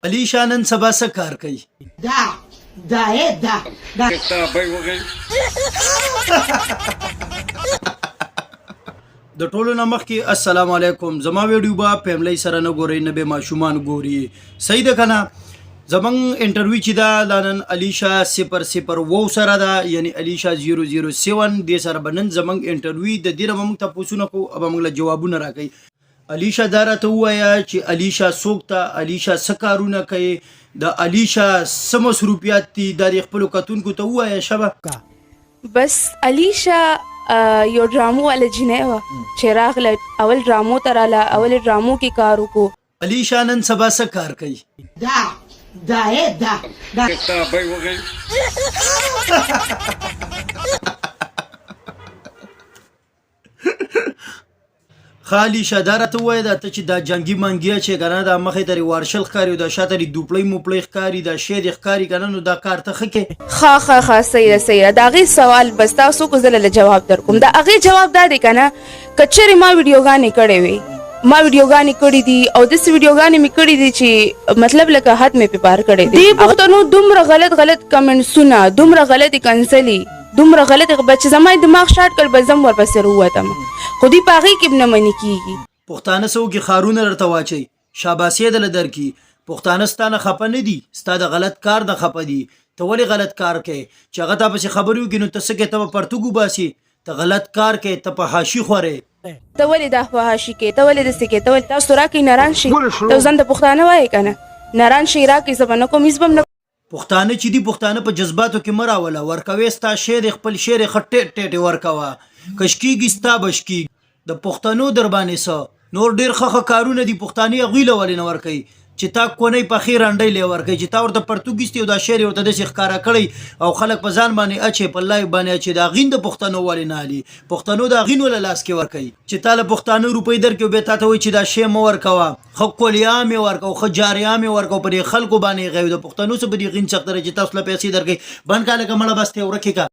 علیشه نن سبا څه کار کوي؟ دا کتابای وګي د ټولو نه مخکې السلام علیکم. زما ویډیو به فیملی سره نه ګورئ نه به ماشومان ګوري. صحیح ده که نه؟ زمونږ انټرویو چې ده دا نن علیشه 001 سره ده، یعنی علیشه 007. دې سره به نن زمونږ انټرویو د دې نه به موږ تپوسونه کوو او به موږ له جوابونه راکوي. علیشه دا راته ووایه چې علیشه څوک ته، علیشه څه کارونه کوي، د علیشه څه مصروفیات دي، دا د خپلو کتونکو ته ووایه. شبه بس علیشه یو ډرامو والا جنۍ وه چې راغله، اول ډرامو ته راله، اول ډرامو کې کار وکړو. علیشه نن سبا څه کار کوي؟ کتابای وګي خالی شداره ته وای دا ته چې دا جنگي منګیا چې کنه دا مخې ترې وارشل ښکاري او دا شاته لري دوپړی موپړی ښکاري، دا شیر ښکاري کنه، نو دا کار ته ښه کې ښه صحیح ده. د هغې سوال بس تاسو کو زه له جواب در کوم. د هغې جواب دا دی که نه، که چېرې ما ویډیوګانې کړې وې، ما ویډیوګانې کړي دي او داسې ویډیوګانې مې کړي دي چې مطلب لکه حد مې پې پار کړی دی. دې پښتنو دومره غلط کمنټسونه، دومره غلطې کنسلي، دومره غلطې چې زما دماغ شاټ کړ بس زم ورپسې راووتم، خو دوی په هغې کې به نه منې کېږي. پښتانه څه وکړي؟ ښارونه درته واچوي، شاباسي یې دله درکړي. پښتانه ستا نه خفه نه دي، ستا د غلط کار نه خفه دي. ته ولې غلط کار کوې؟ چې هغه تا پسې خبرې وکړي نو ته څه کوې؟ ته به پرتوګ وباسي. ته غلط کار کوې، ته په حاشي خورې. ته ولې دا فحاشي کوې؟ ته ولې داسې کوې؟ ته ولې تاسو راکړئ نران شي؟ ته ځان د پښتانه وایې که نه؟ نران شي راکړئ، زه به نه کوم، هېڅ به هم نه. پښتانه چې دي، پښتانه په جذباتو کې مه راوله. ورکوې ستا شعر، خپل شعر یې ښه ټیټ ټیټ ورکوه. کش کېږي ستا بش کېږي. د پښتنو در باندې څه نور ډېر ښه کارونه دي، پښتانه هغوی له ولې نه ورکوي چې تا کونۍ پخې رانډۍ لی ورکوي، چې تا ورته پرتوګ ایستي او دا شعر یې ورته داسې ښکاره کړی او خلک په ځان باندې اچوي، په لایو باندې اچوي. د هغین د پښتنو ولې نه هلي؟ پښتنو د هغین ولې لاس کې ورکوي چې تا له پښتانه روپۍ درکړي او بیا تا ته وایي چې دا شی مه ورکوه، ښه کولیا مې ورکوه، ښه جاریه مې ورکوه، په دې خلکو باندې یې غوي. د پښتنو څه په دې غین سخته ده چې تاسو له پیسې درکوي. بند کا لکه مړه بس ته ورکې کا.